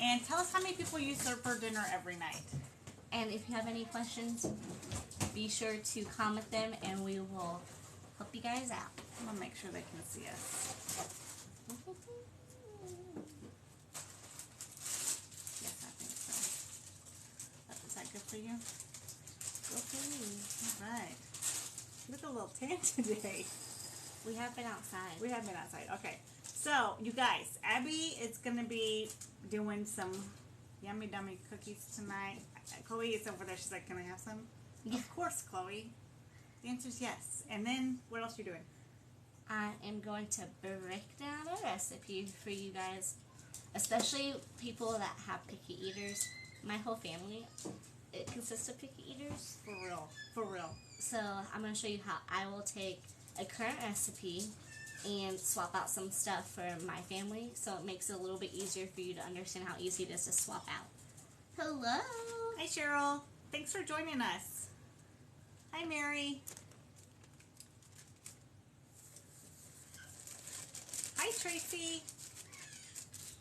And tell us how many people you serve for dinner every night. And if you have any questions, be sure to comment them and we will help you guys out. I'm going to make sure they can see us. Yes, I think so. Is that good for you? Good for me. All right. You look a little tan today. We have been outside. We have been outside. Okay. So, you guys, Abby is going to be doing some yummy dummy cookies tonight. Chloe is over there. She's like, can I have some? Yeah. Of course, Chloe. The answer is yes. And then, what else are you doing? I am going to break down a recipe for you guys, especially people that have picky eaters. My whole family, it consists of picky eaters. For real. For real. So I'm going to show you how I will take a current recipe and swap out some stuff for my family, so it makes it a little bit easier for you to understand how easy it is to swap out. Hello! Hi, Cheryl. Thanks for joining us. Hi, Mary. Hi, Tracy.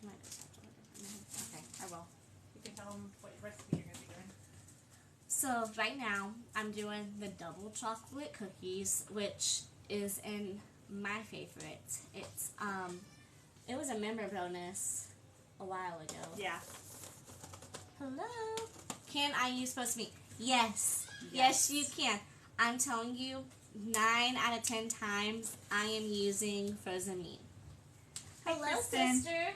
You might just have to look at them. Okay, I will. You can tell them what recipe you're going to be doing. So right now, I'm doing the double chocolate cookies, which is in my favorite. It's it was a member bonus a while ago. Yeah. Hello. Can I use supposed to be? Yes. Yes, you can. I'm telling you, 9 out of 10 times I am using frozen meat. Hi, Hello, Kristen. sister.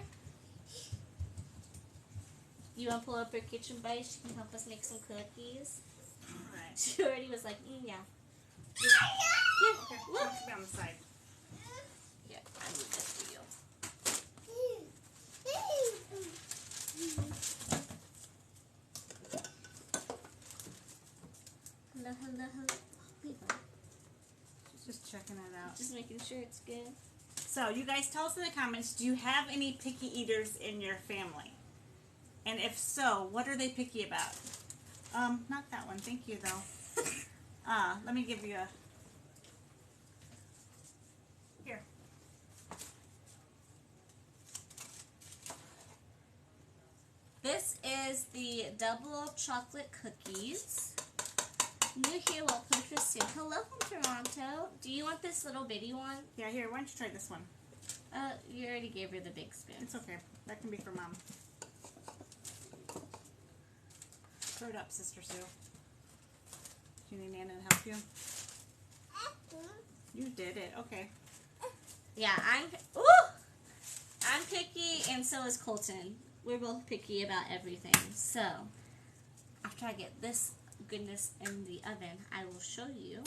You want to pull up her kitchen buddy? She can help us make some cookies. All right. She already was like, yeah. Okay, Look. be on the side. Yeah, I need this for you. Hello, hello, hello. Just checking it out. Just making sure it's good. So, you guys, tell us in the comments, do you have any picky eaters in your family? And if so, what are they picky about? Not that one. Thank you, though. Let me give you a... Here. This is the double chocolate cookies. New here, welcome Christine. Hello from Toronto. Do you want this little bitty one? Yeah, here, why don't you try this one? You already gave her the big spoon. It's okay. That can be for Mom. Throw it up, Sister Sue. Do you need Nana to help you? You did it. Okay. Yeah, I'm picky, and so is Colton. We're both picky about everything. So, after I get this goodness in the oven, I will show you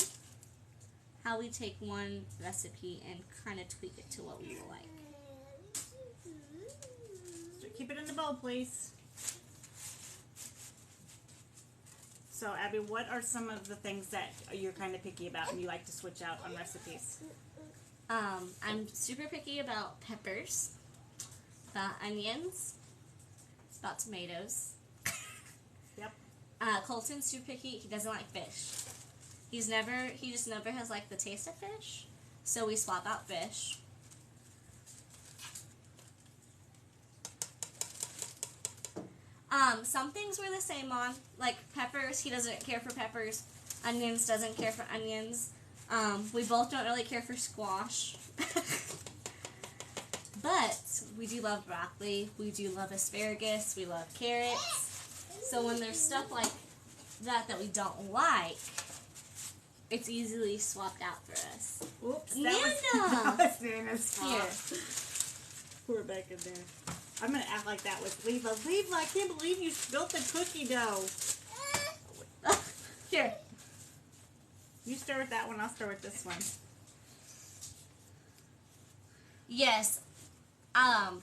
how we take one recipe and kind of tweak it to what we like. So keep it in the bowl, please. So, Abby, what are some of the things that you're kind of picky about and you like to switch out on recipes? I'm super picky about peppers, about onions, about tomatoes. Yep. Colton's super picky. He doesn't like fish. He just never has liked the taste of fish. So we swap out fish. Some things we're the same on, like peppers. He doesn't care for peppers. Onions doesn't care for onions. We both don't really care for squash. But we do love broccoli. We do love asparagus. We love carrots. So when there's stuff like that we don't like, it's easily swapped out for us. Oops. Nana! That was Nana's fault. Here. Pour it back in there. I'm going to act like that was Leva. Leva, I can't believe you spilled the cookie dough. Here. You stir with that one, I'll stir with this one. Yes.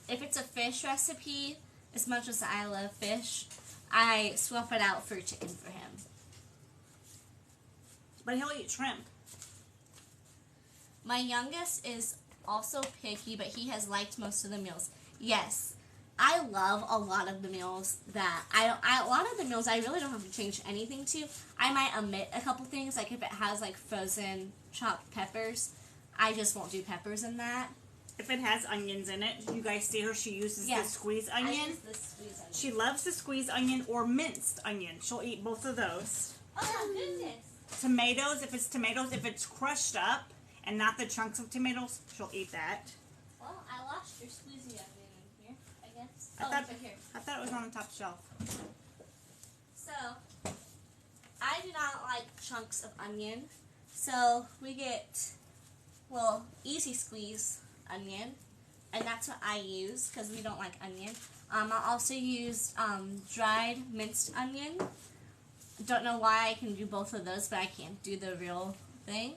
If it's a fish recipe, as much as I love fish, I swap it out for chicken for him. But he'll eat shrimp. My youngest is also picky, but he has liked most of the meals. Yes, I love a lot of the meals that a lot of the meals I really don't have to change anything to. I might omit a couple things, like if it has like frozen chopped peppers, I just won't do peppers in that. if it has onions in it. You guys see her? She uses the squeeze onion. I use the squeeze onion. She loves the squeeze onion or minced onion. She'll eat both of those. Oh, goodness. Tomatoes, if it's crushed up and not the chunks of tomatoes, she'll eat that. Well, I lost your squeezy onion in here, I guess. I thought, it's right here. I thought it was on the top shelf. So, I do not like chunks of onion. So, we get, well, easy squeeze onion. And that's what I use because we don't like onion. I also use dried minced onion. Don't know why I can do both of those, but I can't do the real thing.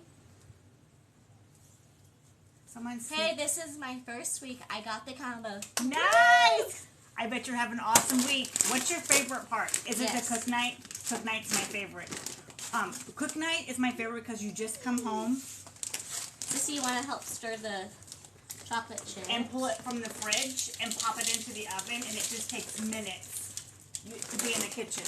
Hey, this is my first week. I got the combo. Nice! I bet you're having an awesome week. What's your favorite part? Is it the cook night? Cook night's my favorite. Cook night is my favorite because you just come home. Sissy, you want to help stir the chocolate chip? And pull it from the fridge and pop it into the oven, and it just takes minutes to be in the kitchen.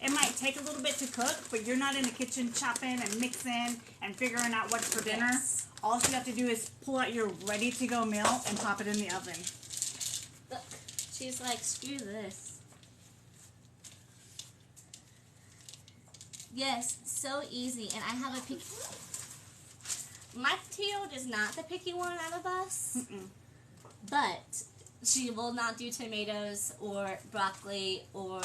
It might take a little bit to cook, but you're not in the kitchen chopping and mixing and figuring out what's for dinner. Yes. All you have to do is pull out your ready-to-go meal and pop it in the oven. Look, she's like, screw this. Yes, so easy. And I have a picky... My Teal is not the picky one out of us. But she will not do tomatoes or broccoli or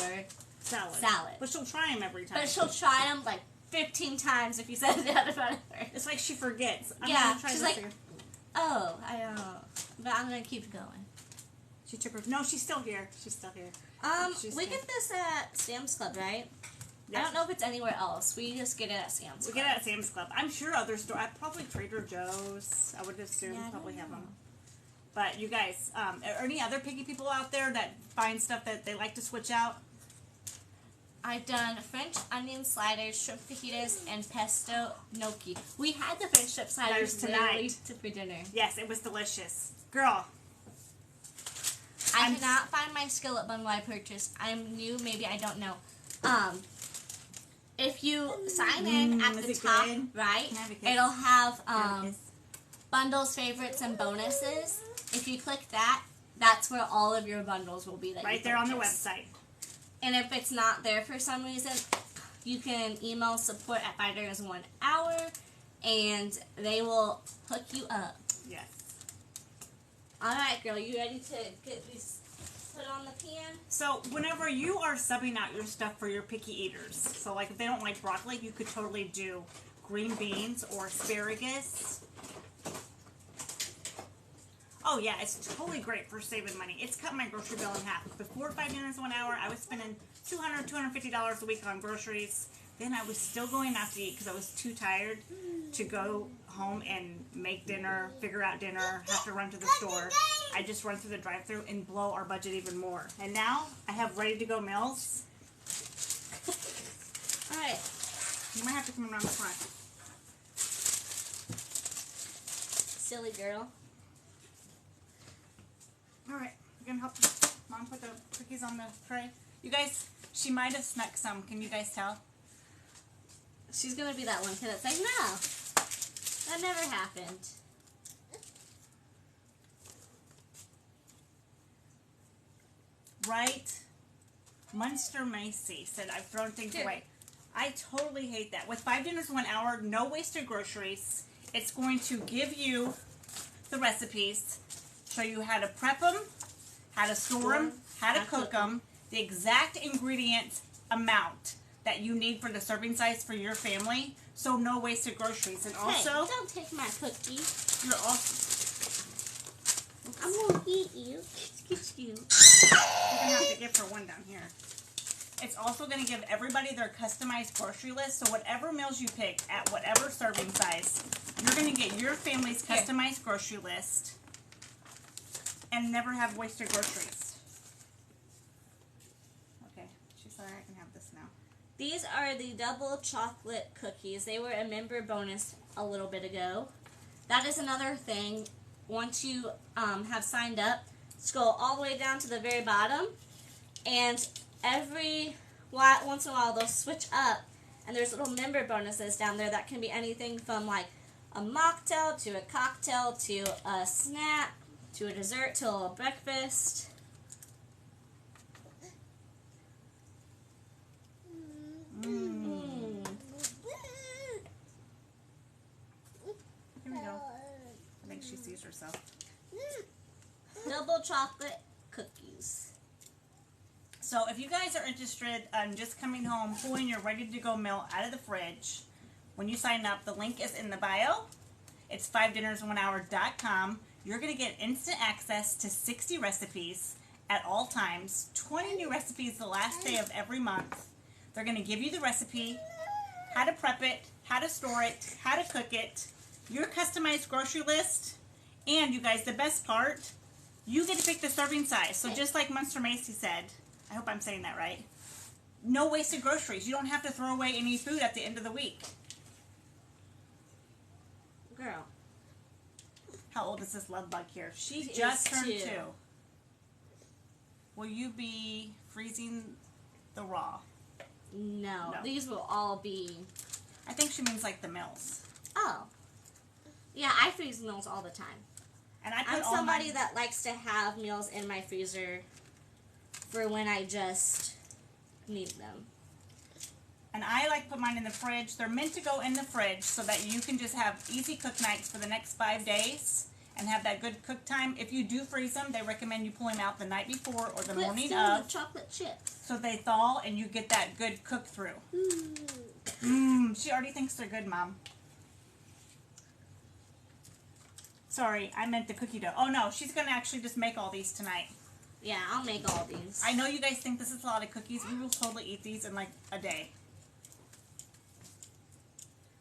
salad. But she'll try them every time. But she'll try them like 15 times if you set it out in front of her. It's like she forgets. Yeah, she's like, oh, I know. But I'm going to keep going. She took her... No, she's still here. She's still here. We get this at Sam's Club, right? Yes. I don't know if it's anywhere else. We just get it at Sam's Club. We get it at Sam's Club. I'm sure other stores... Probably Trader Joe's. I would assume probably have them. But you guys, are any other picky people out there that find stuff that they like to switch out? I've done French onion sliders, shrimp fajitas, and pesto gnocchi. We had the French shrimp sliders tonight for dinner. Yes, it was delicious. Girl. I cannot find my skillet bundle I purchased. I'm new, maybe I don't know. If you sign in at the top right, it'll have bundles, favorites, and bonuses. If you click that, that's where all of your bundles will be. Right there on the website. And if it's not there for some reason, you can email support at $5 1 hour, and they will hook you up. Yes. All right, girl, you ready to get these put on the pan? So whenever you are subbing out your stuff for your picky eaters, so like if they don't like broccoli, you could totally do green beans or asparagus. Oh yeah, it's totally great for saving money. It's cut my grocery bill in half. Before $5 1 hour, I was spending $200, $250 a week on groceries. Then I was still going out to eat because I was too tired to go home and make dinner, figure out dinner, have to run to the store. I just run through the drive-thru and blow our budget even more. And now I have ready-to-go meals. All right. You might have to come around the front. Silly girl. All right, we're gonna help Mom put the cookies on the tray. You guys, she might have snuck some. Can you guys tell? She's gonna be that one kid that's like, no, that never happened. Right? Munster Macy said I've thrown things away. I totally hate that. With $5 1 hour, no wasted groceries. It's going to give you the recipes, show you how to prep them, how to store them, how to cook them, the exact ingredient amount that you need for the serving size for your family, so no wasted groceries. And also, hey, don't take my cookie. You're also... I'm gonna eat you. Get you. You're gonna have to give her one down here. It's also gonna give everybody their customized grocery list, so whatever meals you pick at whatever serving size, you're gonna get your family's customized grocery list and never have wasted groceries. Okay, she's sorry, I can have this now. These are the double chocolate cookies. They were a member bonus a little bit ago. That is another thing. Once you have signed up, scroll all the way down to the very bottom, and every once in a while they'll switch up, and there's little member bonuses down there that can be anything from like a mocktail, to a cocktail, to a snack, to a dessert, to a breakfast. Here we go. I think she sees herself. Double chocolate cookies. So if you guys are interested in just coming home, pulling your ready-to-go meal out of the fridge, when you sign up, the link is in the bio. It's 5dinnersin1hour.com. You're going to get instant access to 60 recipes at all times, 20 new recipes the last day of every month. They're going to give you the recipe, how to prep it, how to store it, how to cook it, your customized grocery list, and you guys, the best part, you get to pick the serving size. So just like Munster Macy said, I hope I'm saying that right, no wasted groceries. You don't have to throw away any food at the end of the week. Girl. How old is this love bug here? She She just is turned 2. 2. Will you be freezing the raw? No, No. these will all be... I think she means like the meals. Oh. Yeah, I freeze meals all the time. And I put I'm all somebody my, that likes to have meals in my freezer for when I just need them. and I like put mine in the fridge. They're meant to go in the fridge so that you can just have easy cook nights for the next 5 days and have that good cook time. If you do freeze them, they recommend you pull them out the night before or the morning still of, the chocolate chips. so they thaw and you get that good cook through. She already thinks they're good, Mom. Sorry, I meant the cookie dough. Oh no, she's gonna actually just make all these tonight. Yeah, I'll make all these. I know you guys think this is a lot of cookies. We will totally eat these in like a day.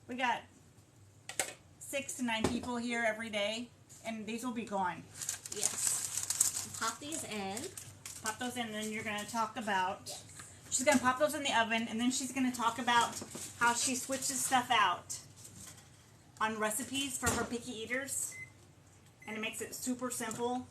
We got 6 to 9 people here every day, and these will be gone. Yes. Pop these in. Pop those in, and then you're gonna talk about. She's gonna pop those in the oven, and then she's gonna talk about how she switches stuff out on recipes for her picky eaters, and it makes it super simple.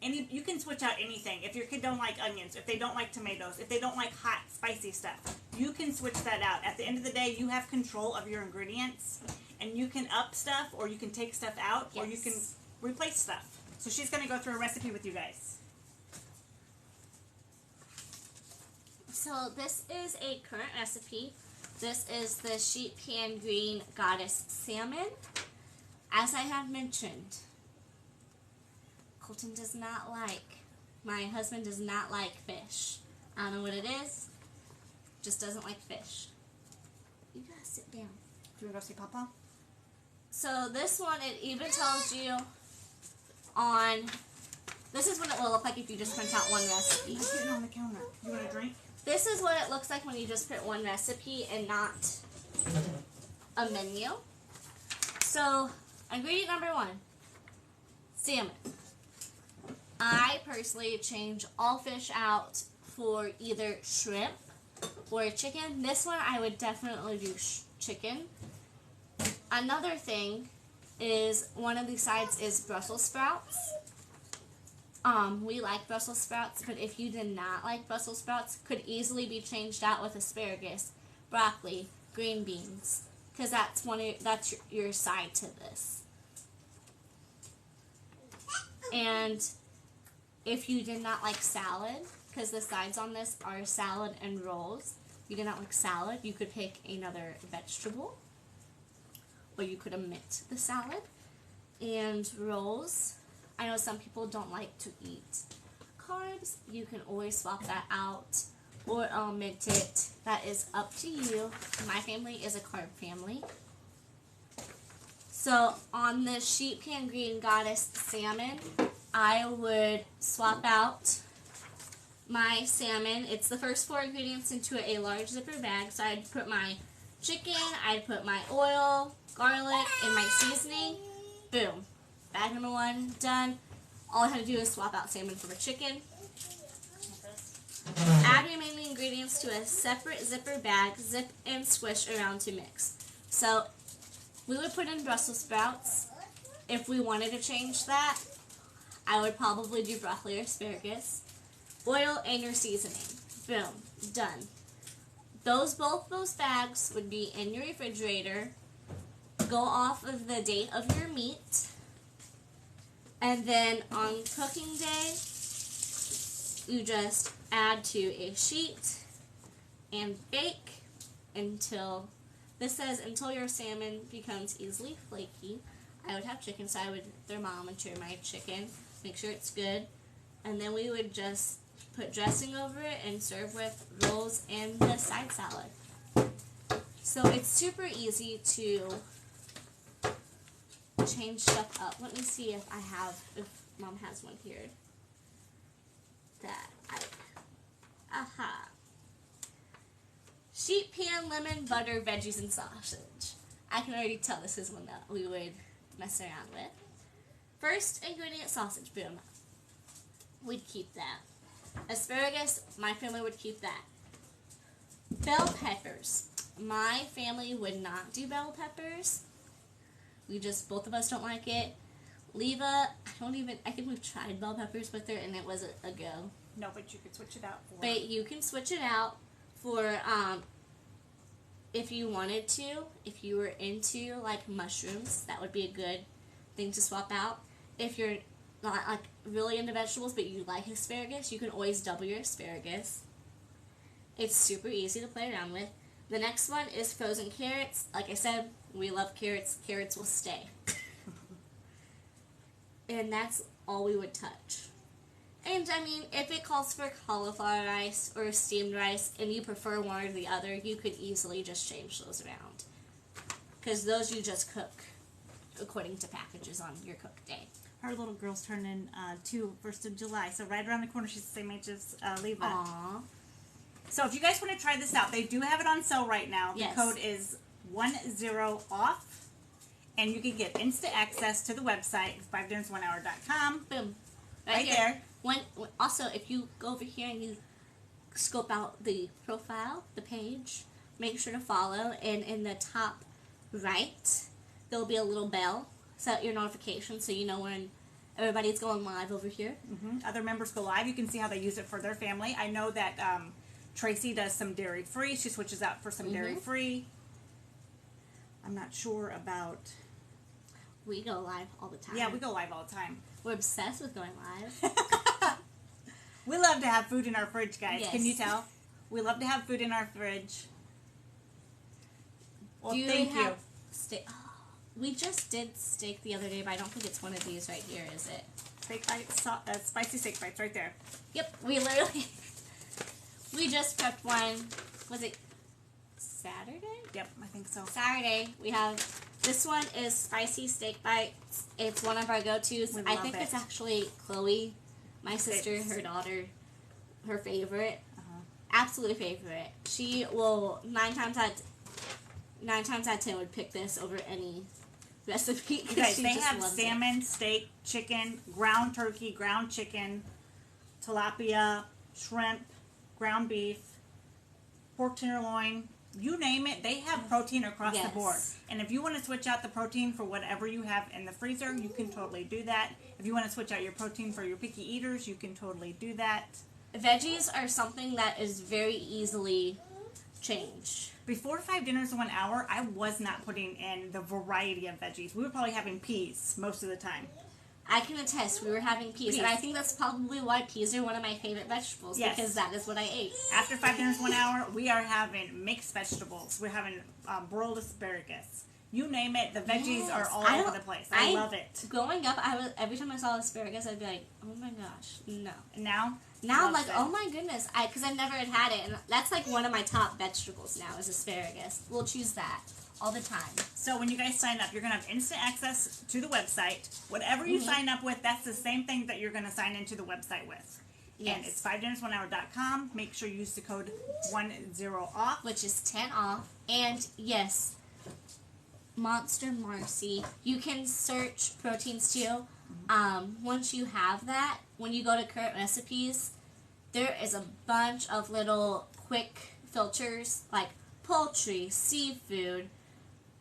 And you can switch out anything. If your kid don't like onions, if they don't like tomatoes, if they don't like hot, spicy stuff, you can switch that out. At the end of the day, you have control of your ingredients, and you can up stuff, or you can take stuff out, or you can replace stuff. So she's gonna go through a recipe with you guys. So this is a current recipe. This is the sheep pan green goddess salmon. As I have mentioned, Colton does not like, my husband does not like fish. I don't know what it is, just doesn't like fish. You gotta sit down. Do you want to go see Papa? So this one, it even tells you on, this is what it will look like if you just print out one recipe. I'm sitting on the counter. You want a drink? This is what it looks like when you just print one recipe and not a menu. So, ingredient number 1, salmon. I personally change all fish out for either shrimp or chicken. This one I would definitely do chicken. Another thing is one of these sides is Brussels sprouts. We like Brussels sprouts, but if you did not like Brussels sprouts, could easily be changed out with asparagus, broccoli, green beans, because that's your side to this. And if you did not like salad, because the sides on this are salad and rolls, you did not like salad, you could pick another vegetable, or you could omit the salad. And rolls, I know some people don't like to eat carbs. You can always swap that out or omit it. That is up to you. My family is a carb family. So on the sheep pan green goddess salmon, I would swap out my salmon. It's the first 4 ingredients into a large zipper bag. So I'd put my chicken, I'd put my oil, garlic, and my seasoning. Boom. Bag number 1 done. All I had to do is swap out salmon for the chicken. Add remaining ingredients to a separate zipper bag, zip and squish around to mix. So we would put in Brussels sprouts. If we wanted to change that, I would probably do broccoli or asparagus. Oil and your seasoning. Boom. Done. Both those bags would be in your refrigerator go off of the date of your meat. And then on cooking day, you just add to a sheet and bake until, this says until your salmon becomes easily flaky. I would have chicken, so I would thermometer my chicken, make sure it's good. And then we would just put dressing over it and serve with rolls and the side salad. So it's super easy to change stuff up. Let me see if Mom has one here that aha. Sheet pan, lemon, butter, veggies, and sausage. I can already tell this is one that we would mess around with. First ingredient, sausage, boom. We'd keep that. Asparagus, my family would keep that. Bell peppers. My family would not do bell peppers. Both of us don't like it. Leva, I think we've tried bell peppers with her and it was a go. No, but you could switch it out for. But you can switch it out for, if you wanted to. If you were into, like, mushrooms, that would be a good thing to swap out. If you're not, like, really into vegetables, but you like asparagus, you can always double your asparagus. It's super easy to play around with. The next one is frozen carrots. Like I said, we love carrots. Carrots will stay. And that's all we would touch. And, I mean, if it calls for cauliflower rice or steamed rice and you prefer one or the other, you could easily just change those around. Because those you just cook according to packages on your cook day. Our little girl's turning 1st of July, so right around the corner. She's the same age as Leva. Aww. So if you guys want to try this out, they do have it on sale right now. Yes. The code is 10OFF, and you can get instant access to the website, 5dinnersonehour.com. Boom. Right there. Also, if you go over here and you scope out the profile, the page, make sure to follow, and in the top right, there'll be a little bell. Set your notifications so you know when everybody's going live over here. Other members go live. You can see how they use it for their family. I know that Tracy does some dairy-free. She switches out for some dairy-free. I'm not sure about... We go live all the time. Yeah, we go live all the time. We're obsessed with going live. We love to have food in our fridge, guys. Yes. Can you tell? We love to have food in our fridge. Well, thank you. Steak? Oh, we just did steak the other day, but I don't think it's one of these right here, is it? Steak bites, spicy steak bites right there. Yep, we literally... we just prepped one. Was it Saturday? Yep, I think so. Saturday. We have... This one is spicy steak bites. It's one of our go-tos. I think it's actually Chloe, my sister, her daughter, her favorite. Absolute favorite. She will 9 times out of 10 would pick this over any recipe. You guys, they have salmon, steak, chicken, ground turkey, ground chicken, tilapia, shrimp, ground beef, pork tenderloin. You name it, they have protein across the board. And if you want to switch out the protein for whatever you have in the freezer, you can totally do that. If you want to switch out your protein for your picky eaters, you can totally do that. Veggies are something that is very easily changed. Before 5 Dinners in 1 Hour, I was not putting in the variety of veggies. We were probably having peas most of the time. I can attest, we were having peas. And I think that's probably why peas are one of my favorite vegetables, because that is what I ate. After 5 Dinners 1 Hour, we are having mixed vegetables. We're having broiled asparagus. You name it, the veggies are all over the place. I love it. Growing up, every time I saw asparagus, I'd be like, oh my gosh, no. And now I'm like, oh my goodness, because I never had it. And that's like one of my top vegetables now is asparagus. We'll choose that all the time. So when you guys sign up, you're going to have instant access to the website. Whatever you sign up with, that's the same thing that you're going to sign into the website with. Yes. And it's 5dinnersonehour.com. Make sure you use the code 10OFF. Which is 10 off. And yes, Monster Marcy. You can search proteins too. Once you have that, when you go to current recipes, there is a bunch of little quick filters like poultry, seafood,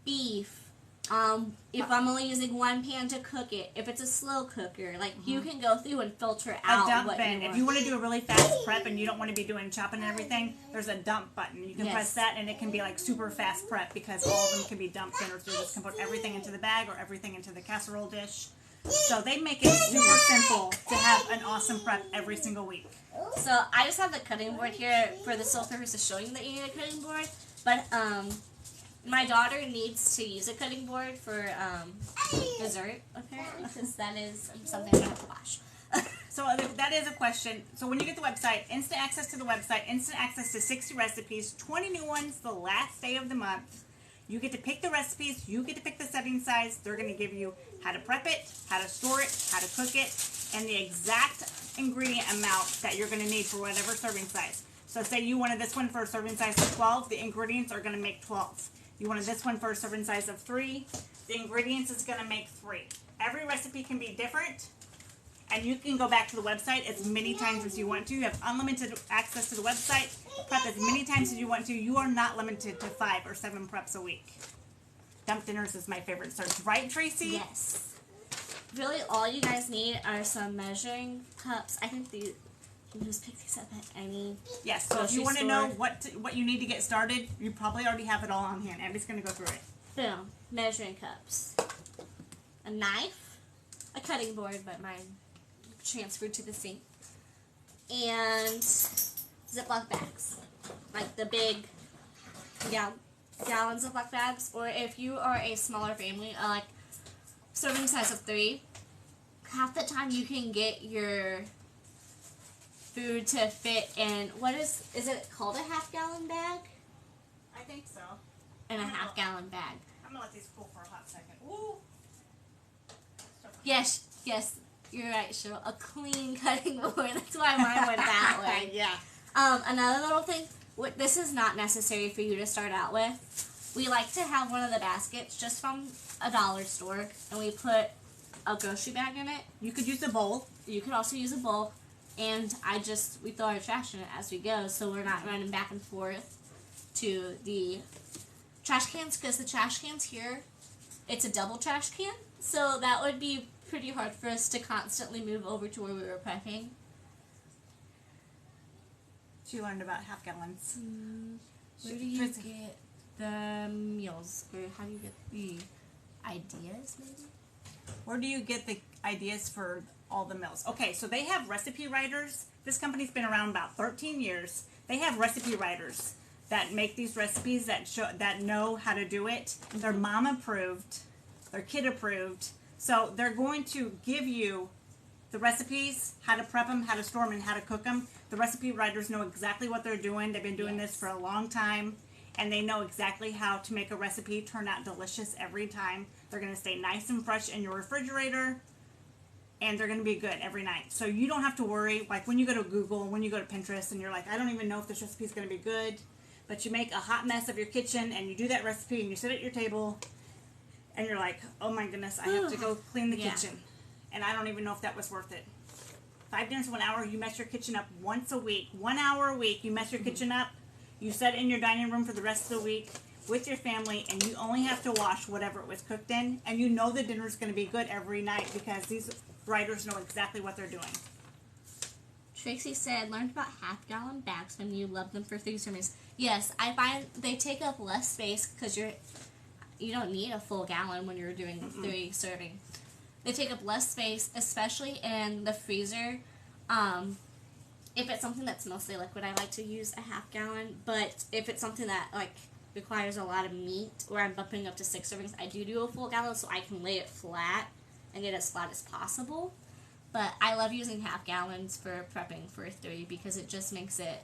beef, If I'm only using one pan to cook it, if it's a slow cooker, like you can go through and filter out a dump what bin. you want. If you want to do a really fast prep and you don't want to be doing chopping and everything, there's a dump button. You can press that and it can be like super fast prep because all of them can be dumped in, or you just can put everything into the bag or everything into the casserole dish. So they make it super simple to have an awesome prep every single week. So I just have the cutting board here for the sole purpose of showing you that you need a cutting board, but my daughter needs to use a cutting board for dessert, apparently, because that is something I have to wash. So that is a question. So when you get the website, instant access to the website, instant access to 60 recipes, 20 new ones the last day of the month. You get to pick the recipes, you get to pick the serving size. They're going to give you how to prep it, how to store it, how to cook it, and the exact ingredient amount that you're going to need for whatever serving size. So say you wanted this one for a serving size of 12, the ingredients are going to make 12. You wanted this one for a serving size of 3, the ingredients is going to make 3. Every recipe can be different, and you can go back to the website as many times as you want to. You have unlimited access to the website. Prep as many times as you want to. You are not limited to 5 or 7 preps a week. Dump dinners is my favorite search. Right, Tracy? Yes. Really, all you guys need are some measuring cups. I think you can just pick these up at any Yes, so if you want to know what you need to get started, you probably already have it all on hand. Abby's going to go through it. Boom. Measuring cups. A knife. A cutting board, but mine transferred to the sink. And Ziploc bags. Like the big gallon Ziploc bags. Or if you are a smaller family, like serving size of 3, half the time you can get your food to fit in, is it called a half-gallon bag? I think so. And a half-gallon bag. I'm going to let these cool for a hot second. Ooh. Yes, you're right, Cheryl. A clean cutting board. That's why mine went that way. Yeah. Another little thing, this is not necessary for you to start out with. We like to have one of the baskets just from a dollar store, and we put a grocery bag in it. You could use a bowl. You could also use a bowl, and we throw our trash in it as we go, so we're not running back and forth to the trash cans, because the trash cans here, it's a double trash can, so that would be pretty hard for us to constantly move over to where we were prepping. She learned about half gallons. Where do you get the meals? Or how do you get the ideas, maybe? Where do you get the ideas for all the meals? Okay, so they have recipe writers. This company's been around about 13 years. They have recipe writers that make these recipes that know how to do it. They're mom approved. They're kid approved. So they're going to give you the recipes, how to prep them, how to store them, and how to cook them. The recipe writers know exactly what they're doing. They've been doing this for a long time, and they know exactly how to make a recipe turn out delicious every time. They're going to stay nice and fresh in your refrigerator, and they're going to be good every night. So you don't have to worry, like when you go to Google, when you go to Pinterest, and you're like, I don't even know if this recipe is going to be good, but you make a hot mess of your kitchen, and you do that recipe, and you sit at your table, and you're like, oh my goodness, I have to go clean the kitchen. And I don't even know if that was worth it. 5 dinners, 1 hour, you mess your kitchen up once a week. 1 hour a week, you mess your kitchen up. You set it in your dining room for the rest of the week with your family, and you only have to wash whatever it was cooked in. And you know the dinner's going to be good every night because these writers know exactly what they're doing. Tracy said, learned about half-gallon bags when you love them for 3 servings. Yes, I find they take up less space because you don't need a full gallon when you're doing 3 serving. They take up less space, especially in the freezer. If it's something that's mostly liquid, I like to use a half-gallon. But if it's something that requires a lot of meat, or I'm bumping up to 6 servings, I do a full gallon so I can lay it flat and get as flat as possible. But I love using half-gallons for prepping for 3 because it just makes it,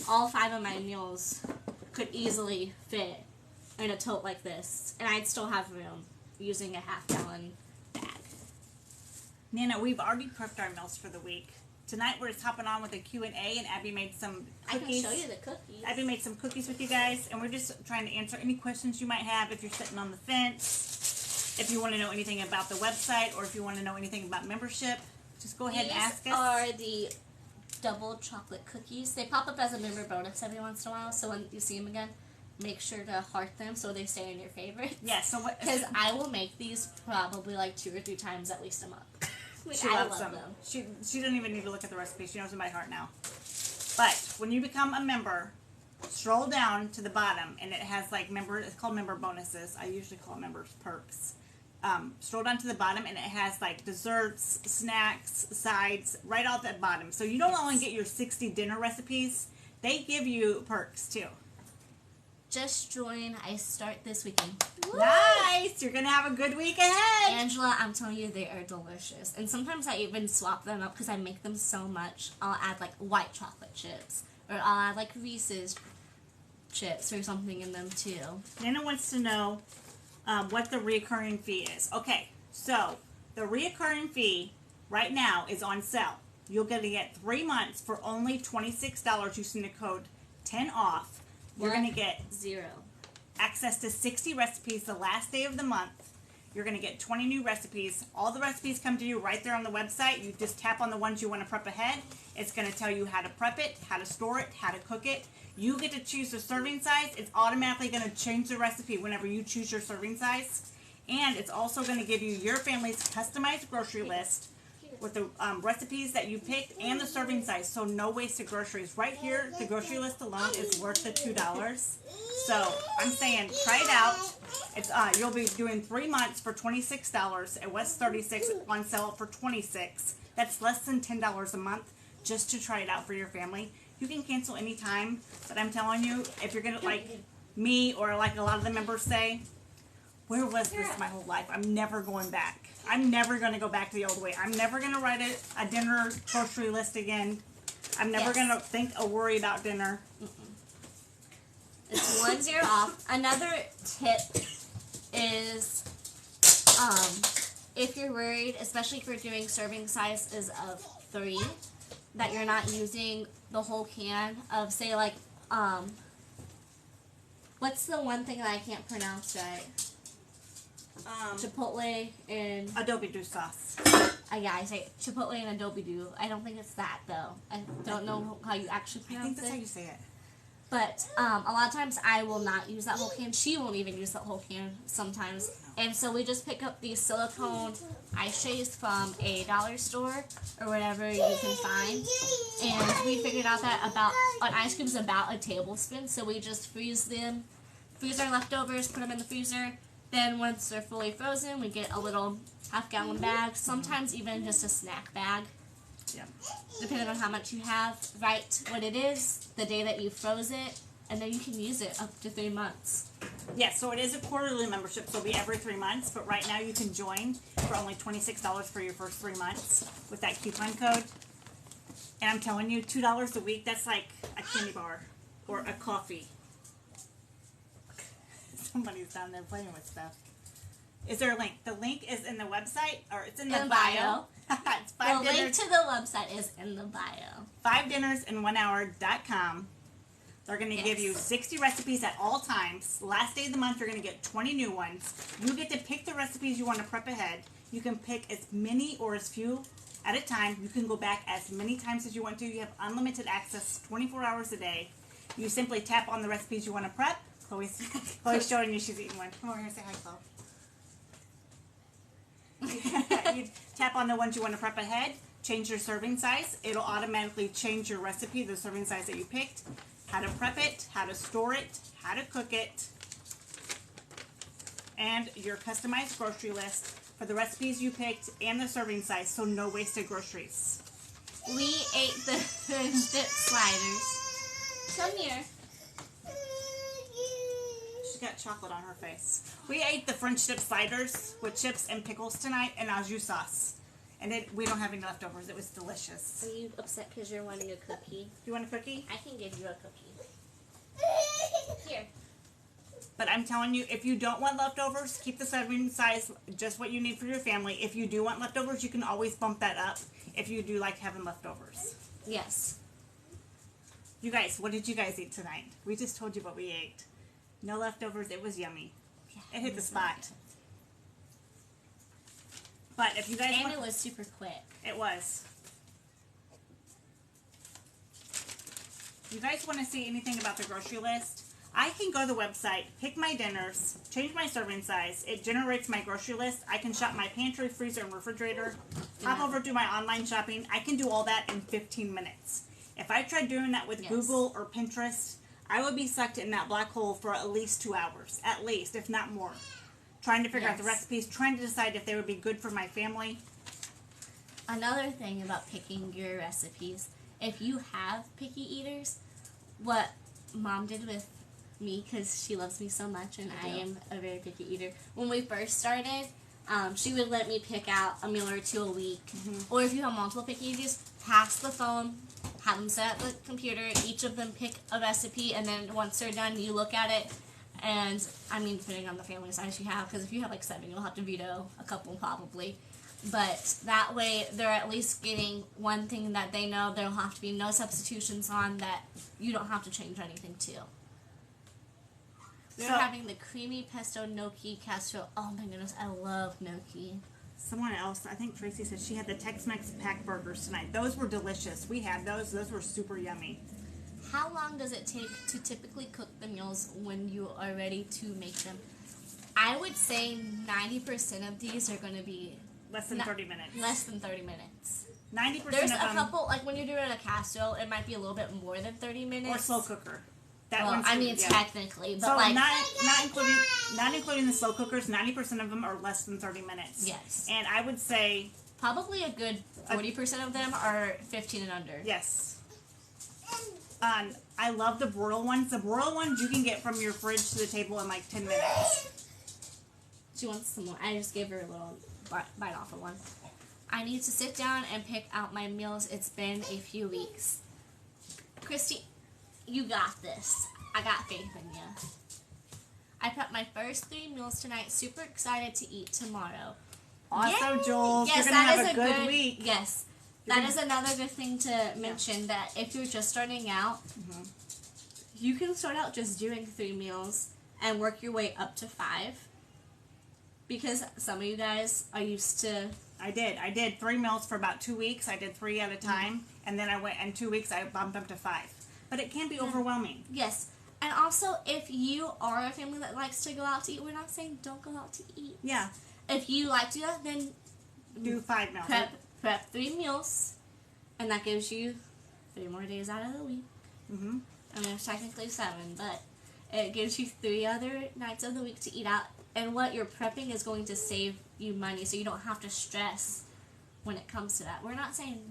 all 5 of my meals could easily fit in a tote like this, and I'd still have room using a half-gallon bag. Nana, we've already prepped our meals for the week. Tonight we're just hopping on with a Q&A, and Abby made some cookies. I can show you the cookies. Abby made some cookies with you guys, and we're just trying to answer any questions you might have if you're sitting on the fence, if you want to know anything about the website, or if you want to know anything about membership. Just go ahead and ask us. These are the double chocolate cookies. They pop up as a member bonus every once in a while, so when you see them again, make sure to heart them so they stay in your favorites. Yeah, so what? Because I will make these probably like 2 or 3 times at least a month. Like, She loves them. She doesn't even need to look at the recipe. She knows them by heart now. But when you become a member, scroll down to the bottom, and it has like it's called member bonuses. I usually call it members perks. Scroll down to the bottom, and it has like desserts, snacks, sides, right off at the bottom. So you don't only get your 60 dinner recipes, they give you perks too. Just join. I start this weekend. Woo! Nice! You're going to have a good week ahead. Angela, I'm telling you, they are delicious. And sometimes I even swap them up because I make them so much. I'll add like white chocolate chips, or I'll add like Reese's chips or something in them too. Nana wants to know what the reoccurring fee is. Okay, so the reoccurring fee right now is on sale. You're going to get 3 months for only $26 using the code 10OFF. You're going to get 0 access to 60 recipes the last day of the month. You're going to get 20 new recipes. All the recipes come to you right there on the website. You just tap on the ones you want to prep ahead. It's going to tell you how to prep it, how to store it, how to cook it. You get to choose the serving size. It's automatically going to change the recipe whenever you choose your serving size. And it's also going to give you your family's customized grocery list with the recipes that you picked and the serving size, so no wasted groceries. Right here, the grocery list alone is worth the $2. So I'm saying, try it out. It's you'll be doing 3 months for $26. It was $36 on sale for $26. That's less than $10 a month just to try it out for your family. You can cancel anytime, but I'm telling you, if you're gonna like me or like a lot of the members say, where was this my whole life? I'm never going back. I'm never going to go back to the old way. I'm never going to write a dinner grocery list again. I'm never going to think or worry about dinner. It's 10 off. Another tip is if you're worried, especially if you're doing serving sizes of 3, that you're not using the whole can of, say, like, what's the one thing that I can't pronounce right? Chipotle and Adobe do sauce. Yeah, I say Chipotle and Adobe do. I don't think it's that though. I don't know how you actually I pronounce think that's it. how you say it. But a lot of times I will not use that whole can. She won't even use that whole can sometimes. And so we just pick up these silicone ice trays from a dollar store or whatever you can find. And we figured out that an ice cream is about a tablespoon. So we just freeze our leftovers, put them in the freezer. Then once they're fully frozen, we get a little half-gallon bag, sometimes even just a snack bag. Yeah. Depending on how much you have, write what it is, the day that you froze it, and then you can use it up to 3 months. Yeah, so it is a quarterly membership, so it'll be every 3 months, but right now you can join for only $26 for your first 3 months with that coupon code. And I'm telling you, $2 a week, that's like a candy bar or a coffee. Somebody's down there playing with stuff. Is there a link? The link is in the website, or it's in the bio. It's The link to the website is in the bio. 5dinnersin1hour.com. They're going to give you 60 recipes at all times. Last day of the month, you're going to get 20 new ones. You get to pick the recipes you want to prep ahead. You can pick as many or as few at a time. You can go back as many times as you want to. You have unlimited access 24 hours a day. You simply tap on the recipes you want to prep. Chloe's showing you she's eating one. Come over here and say hi, Chloe. You tap on the ones you want to prep ahead, change your serving size. It'll automatically change your recipe, the serving size that you picked, how to prep it, how to store it, how to cook it, and your customized grocery list for the recipes you picked and the serving size, so no wasted groceries. We ate the French dip sliders. Come here. She's got chocolate on her face. We ate the French dip sliders with chips and pickles tonight and au jus sauce. And we don't have any leftovers. It was delicious. Are you upset because you're wanting a cookie? You want a cookie? I can give you a cookie. Here. But I'm telling you, if you don't want leftovers, keep the serving size just what you need for your family. If you do want leftovers, you can always bump that up if you do like having leftovers. Yes. You guys, what did you guys eat tonight? We just told you what we ate. No leftovers. It was yummy. Yeah, it hit the spot. But if you guys and it was super quick. It was. You guys want to see anything about the grocery list? I can go to the website, pick my dinners, change my serving size. It generates my grocery list. I can shop my pantry, freezer, and refrigerator. Hop over to my online shopping. I can do all that in 15 minutes. If I tried doing that with Google or Pinterest, I would be sucked in that black hole for at least 2 hours. At least, if not more. Trying to figure out the recipes, trying to decide if they would be good for my family. Another thing about picking your recipes, if you have picky eaters, what Mom did with me, because she loves me so much and I am a very picky eater, when we first started, she would let me pick out a meal or two a week. Or if you have multiple picky eaters, pass the phone, have them set at the computer, each of them pick a recipe, and then once they're done, you look at it. And, I mean, depending on the family size you have, because if you have like 7, you'll have to veto a couple probably. But that way, they're at least getting one thing that they know there'll have to be no substitutions on, that you don't have to change anything to. We're having the creamy pesto gnocchi casserole. Oh my goodness, I love gnocchi. Someone else, I think Tracy said she had the Tex-Mex pack burgers tonight. Those were delicious. We had those. Those were super yummy. How long does it take to typically cook the meals when you are ready to make them? I would say 90% of these are going to be less than 30 minutes. Less than 30 minutes. 90% There's of a them, couple, like when you're doing a casserole, it might be a little bit more than 30 minutes. or slow cooker. That well, one's, I mean, technically, but so like not including the slow cookers, 90% of them are less than 30 minutes. Yes. And I would say probably a good 40% of them are 15 and under. Yes. I love the broil ones. The broil ones you can get from your fridge to the table in like 10 minutes. She wants some more. I just gave her a little bite off of one. I need to sit down and pick out my meals. It's been a few weeks. Christy, you got this. I got faith in you. I prepped my first 3 meals tonight. Super excited to eat tomorrow. Awesome, Yay! Jules. Yes, you're going to have is a good week. Yes. That is another good thing to mention, that if you're just starting out, you can start out just doing 3 meals and work your way up to 5. Because some of you guys are used to... I did 3 meals for about 2 weeks. I did 3 at a time. And then I went, in 2 weeks, I bumped up to 5. But it can be overwhelming. Yes. And also, if you are a family that likes to go out to eat, we're not saying don't go out to eat. Yeah. If you like to do that, then... do 5 meals. Prep 3 meals. And that gives you 3 more days out of the week. I mean, it's technically 7, but it gives you 3 other nights of the week to eat out. And what you're prepping is going to save you money, so you don't have to stress when it comes to that. We're not saying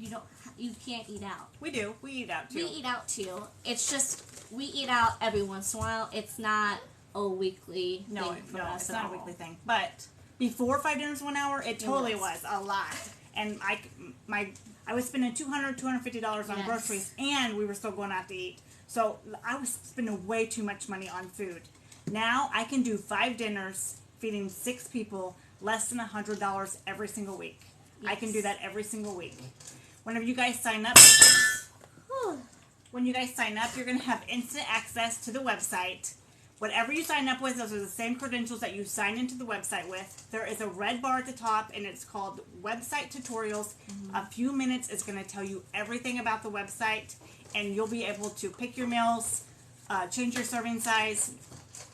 you can't eat out. We do. We eat out too. We eat out too. It's just we eat out every once in a while. It's not a weekly thing for us. It's not a weekly thing. But before 5 dinners 1 hour, it totally was a lot. And I was spending $200, $250 on groceries, and we were still going out to eat. So I was spending way too much money on food. Now I can do 5 dinners, feeding 6 people, less than $100 every single week. Yes. I can do that every single week. Whenever you guys sign up, you're going to have instant access to the website. Whatever you sign up with, those are the same credentials that you sign into the website with. There is a red bar at the top, and it's called Website Tutorials. A few minutes is going to tell you everything about the website, and you'll be able to pick your meals, change your serving size,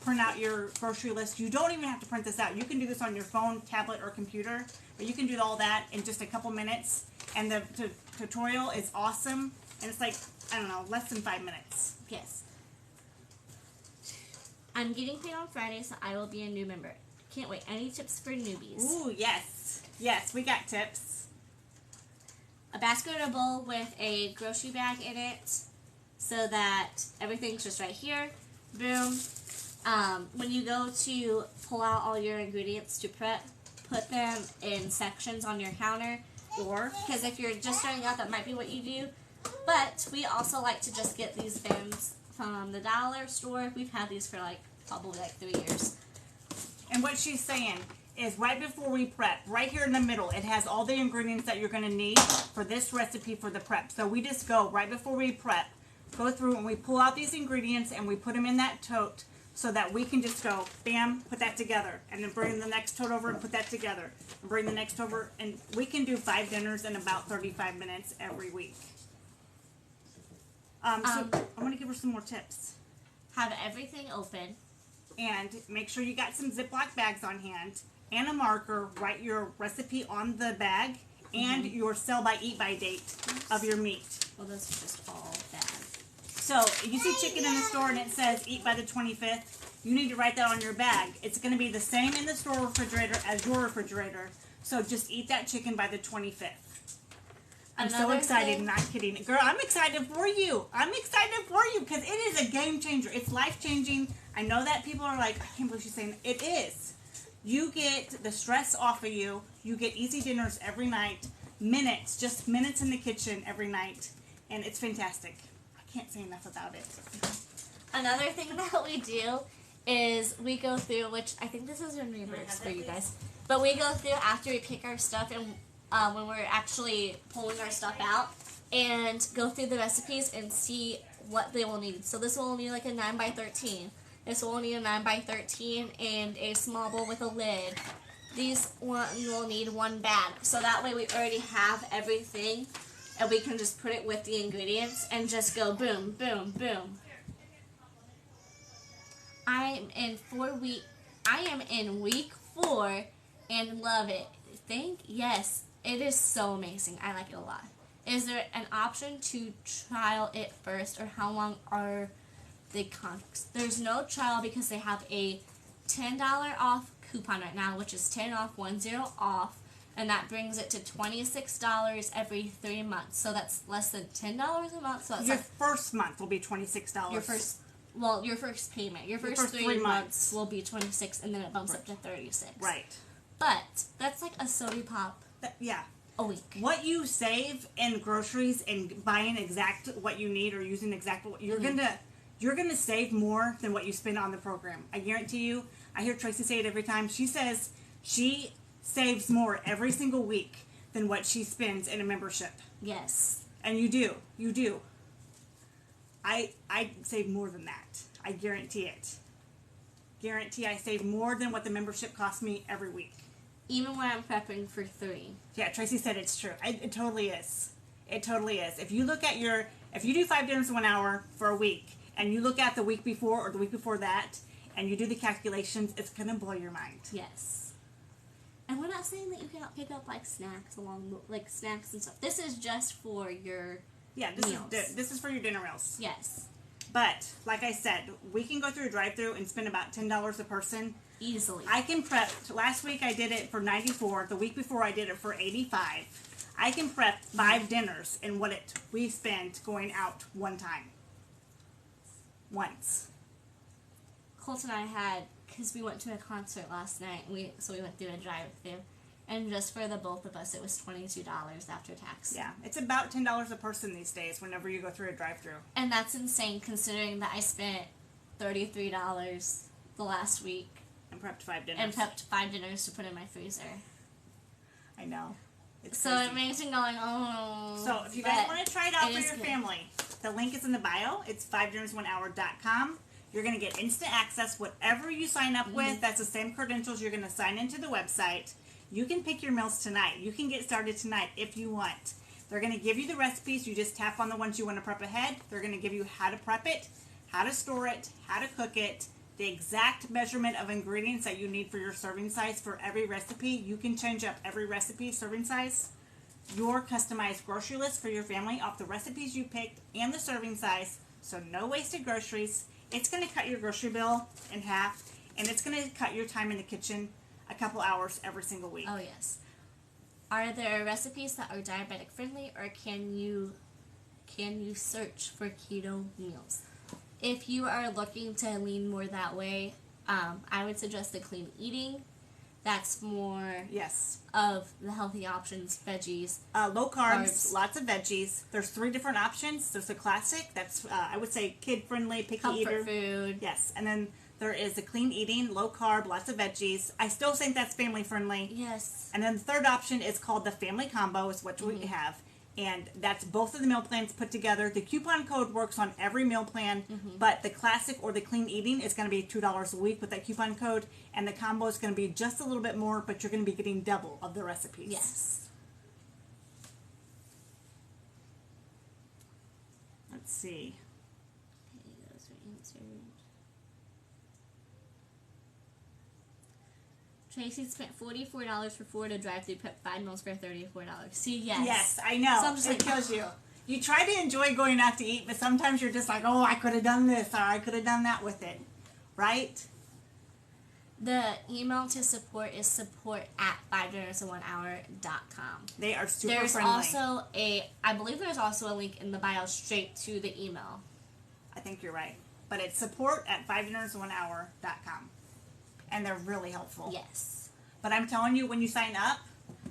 print out your grocery list. You don't even have to print this out. You can do this on your phone, tablet, or computer, but you can do all that in just a couple minutes. And the tutorial is awesome, and it's like, I don't know, less than 5 minutes. Yes. I'm getting paid on Friday, so I will be a new member. Can't wait. Any tips for newbies? Ooh, yes. Yes, we got tips. A basket or bowl with a grocery bag in it, so that everything's just right here. Boom. When you go to pull out all your ingredients to prep, put them in sections on your counter, or, because if you're just starting out, that might be what you do. But we also like to just get these bins from the dollar store. We've had these for probably 3 years. And what she's saying is right before we prep, right here in the middle, it has all the ingredients that you're going to need for this recipe for the prep. So we just go right before we prep, go through and we pull out these ingredients and we put them in that tote so that we can just go, bam, put that together. And then bring the next tote over and put that together. And bring the next over. And we can do 5 dinners in about 35 minutes every week. So I'm going to give her some more tips. Have everything open. And make sure you got some Ziploc bags on hand and a marker. Write your recipe on the bag and your sell by eat by date of your meat. Well, those are just all bad. So you see chicken in the store and it says eat by the 25th. You need to write that on your bag. It's going to be the same in the store refrigerator as your refrigerator. So just eat that chicken by the 25th. I'm so excited, not kidding. Girl, I'm excited for you. I'm excited for you because it is a game changer. It's life-changing. I know that people are like, I can't believe she's saying it is. You get the stress off of you. You get easy dinners every night. Minutes, just minutes in the kitchen every night. And it's fantastic. I can't say enough about it. Another thing that we do is we go through, which I think this is when we works for you guys, but we go through after we pick our stuff and when we're actually pulling our stuff out and go through the recipes and see what they will need. So this will need like a 9x13. This will need a 9x13 and a small bowl with a lid. These one will need one bag. So that way we already have everything and we can just put it with the ingredients and just go boom, boom, boom. I am in week 4 and love it. Yes, it is so amazing. I like it a lot. Is there an option to trial it first, or how long are the contracts? There's no trial because they have a $10 off coupon right now, which is 10 off, 10 off, and that brings it to $26 every 3 months. So that's less than $10 a month. So that's your first month will be $26. Your first payment. Your first 3 months will be $26, and then it bumps up to $36. Right. But that's like a soda pop. Yeah. A week. What you save in groceries and buying exact what you need or using exact what you're gonna save more than what you spend on the program. I guarantee you. I hear Tracy say it every time. She says she saves more every single week than what she spends in a membership. Yes. And you do. You do. I save more than that. I guarantee it. Guarantee I save more than what the membership costs me every week. Even when I'm prepping for 3. Yeah, Tracy said it's true. It totally is. It totally is. If you look at if you do 5 dinners in 1 hour for a week, and you look at the week before or the week before that, and you do the calculations, it's going to blow your mind. Yes. And we're not saying that you cannot pick up like snacks snacks and stuff. This is just for your meals. This is for your dinner meals. Yes. But, like I said, we can go through a drive-thru and spend about $10 a person. Easily. I can prep. Last week I did it for $94. The week before I did it for $85. I can prep 5 dinners in what we spent going out one time. Once. Colt and I had, because we went to a concert last night, so we went through a drive-thru. And just for the both of us, it was $22 after tax. Yeah, it's about $10 a person these days whenever you go through a drive-thru. And that's insane considering that I spent $33 the last week. And prepped 5 dinners. And prepped 5 dinners to put in my freezer. I know. It's so crazy. it makes me going, oh. So if you guys want to try it out for your family, the link is in the bio. It's 5dinnersonehour.com. You're going to get instant access. Whatever you sign up with, that's the same credentials. You're going to sign into the website. You can pick your meals tonight. You can get started tonight if you want. They're going to give you the recipes. You just tap on the ones you want to prep ahead. They're going to give you how to prep it, how to store it, how to cook it, the exact measurement of ingredients that you need for your serving size for every recipe. You can change up every recipe serving size. Your customized grocery list for your family off the recipes you picked and the serving size. So no wasted groceries. It's going to cut your grocery bill in half, and it's going to cut your time in the kitchen a couple hours every single week. Oh, yes. Are there recipes that are diabetic friendly, or can you search for keto meals? If you are looking to lean more that way, I would suggest the clean eating. That's more of the healthy options, veggies. Low carbs, lots of veggies. There's 3 different options. There's the classic, that's I would say kid-friendly, picky eater. Comfort food. Yes, and then there is the clean eating, low carb, lots of veggies. I still think that's family friendly. Yes. And then the third option is called the family combo, is what we have. And that's both of the meal plans put together. The coupon code works on every meal plan, but the classic or the clean eating is going to be $2 a week with that coupon code. And the combo is going to be just a little bit more, but you're going to be getting double of the recipes. Yes. Let's see. Okay, those are answered. Tracy spent $44 for 4 to drive-through prep 5 meals for $34. See, yes. Yes, I know. So I'm just it like, kills you. You try to enjoy going out to eat, but sometimes you're just like, oh, I could have done this or I could have done that with it. Right? The email to support is support@5dinnersin1hour.com. They are super There's friendly. also I believe there's also a link in the bio straight to the email. I think you're right. But it's support@5dinnersin1hour.com. And they're really helpful. Yes. But I'm telling you, when you sign up,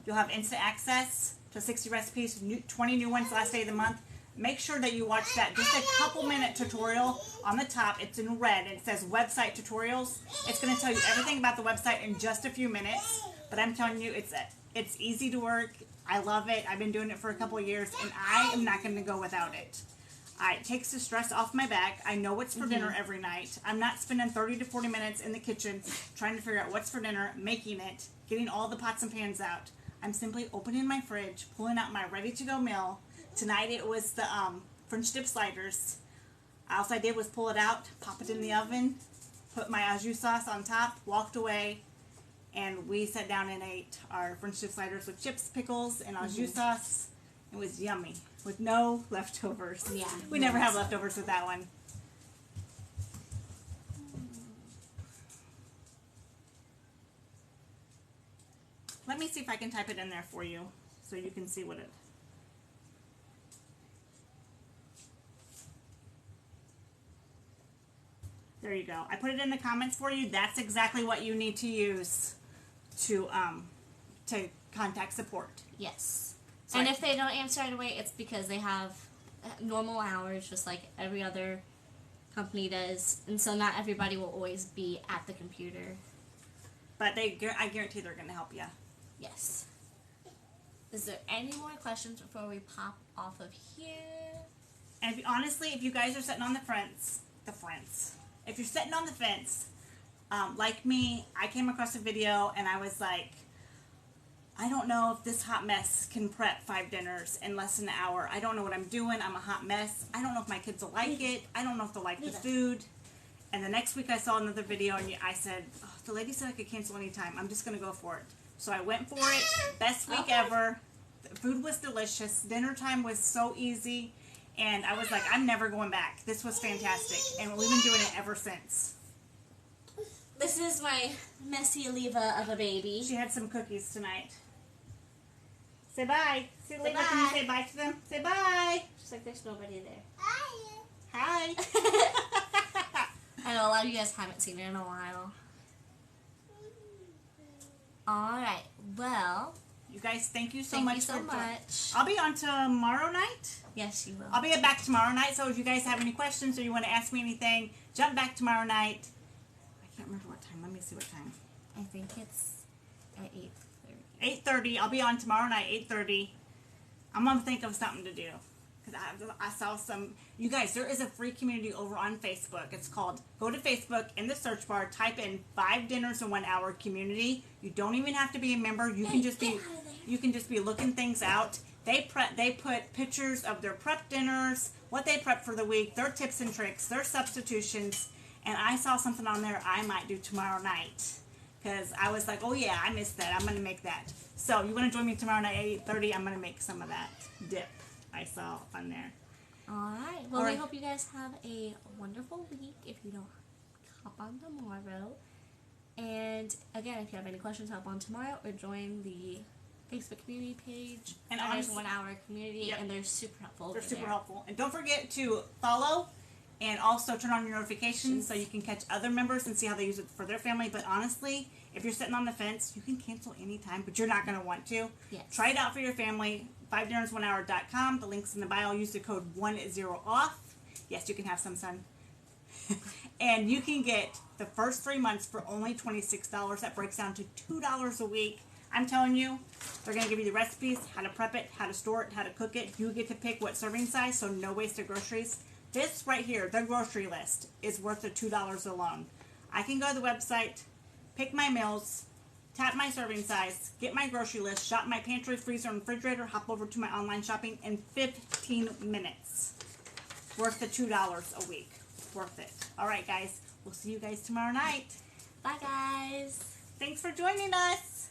you'll have instant access to 60 recipes, 20 new ones last day of the month. Make sure that you watch that just a couple minute tutorial on the top. It's in red. It says website tutorials. It's going to tell you everything about the website in just a few minutes. But I'm telling you, it's easy to work. I love it. I've been doing it for a couple of years, and I am not going to go without it. It takes the stress off my back. I know what's for dinner every night. I'm not spending 30 to 40 minutes in the kitchen trying to figure out what's for dinner, making it, getting all the pots and pans out. I'm simply opening my fridge, pulling out my ready-to-go meal. Tonight it was the French dip sliders. All I did was pull it out, pop it in the oven, put my au jus sauce on top, walked away, and we sat down and ate our French dip sliders with chips, pickles, and au jus sauce. It was yummy with no leftovers. Yeah. We never have leftovers with that one. Let me see if I can type it in there for you so you can see what it... There you go. I put it in the comments for you. That's exactly what you need to use to contact support. Yes. So and if they don't answer right away, it's because they have normal hours, just like every other company does. And so not everybody will always be at the computer. But I guarantee they're going to help you. Yes. Is there any more questions before we pop off of here? And honestly, if you guys are sitting on the fence, if you're sitting on the fence, like me, I came across a video and I was like, I don't know if this hot mess can prep 5 dinners in less than an hour. I don't know what I'm doing. I'm a hot mess. I don't know if my kids will like it. I don't know if they'll like the food. And the next week I saw another video and I said, oh, the lady said I could cancel anytime. I'm just going to go for it. So I went for it. Best week ever. The food was delicious. Dinner time was so easy. And I was like, I'm never going back. This was fantastic. And we've been doing it ever since. This is my messy Oliva of a baby. She had some cookies tonight. Say bye. See you later. Bye. Can you say bye to them? Say bye. She's like, there's nobody there. Hi. I know a lot of you guys haven't seen her in a while. Alright, well, You guys, thank you so thank much. you so much. I'll be on tomorrow night. Yes, you will. I'll be back tomorrow night, so if you guys have any questions or you want to ask me anything, jump back tomorrow night. I can't remember what time. Let me see what time. I think it's at 8:30. 8:30. I'll be on tomorrow night, 8:30. I'm going to think of something to do. Because I saw some... You guys, there is a free community over on Facebook. It's called... Go to Facebook, in the search bar, type in 5 dinners in 1 hour community. You don't even have to be a member. You can just be... You can just be looking things out. They put pictures of their prep dinners, what they prep for the week, their tips and tricks, their substitutions, and I saw something on there I might do tomorrow night. Because I was like, oh yeah, I missed that. I'm going to make that. So you want to join me tomorrow night at 8:30? I'm going to make some of that dip I saw on there. Alright, well, All we right. hope you guys have a wonderful week if you don't hop on tomorrow. And again, if you have any questions, hop on tomorrow or join the Facebook community page. And there's honestly- 1 hour community, Yep. and they're super helpful. They're over super there. helpful. And don't forget to follow and also turn on your notifications so you can catch other members and see how they use it for their family. But honestly, if you're sitting on the fence, you can cancel anytime, but you're not going to want to. Yes. Try it out for your family. 5dinnersin1hour.com. The link's in the bio. Use the code 10OFF. Yes, you can have some, son. And you can get the first 3 months for only $26. That breaks down to $2 a week. I'm telling you, they're going to give you the recipes, how to prep it, how to store it, how to cook it. You get to pick what serving size, so no wasted groceries. This right here, the grocery list, is worth the $2 alone. I can go to the website, pick my meals, tap my serving size, get my grocery list, shop my pantry, freezer, and refrigerator, hop over to my online shopping in 15 minutes. Worth the $2 a week. Worth it. All right, guys. We'll see you guys tomorrow night. Bye, guys. Thanks for joining us.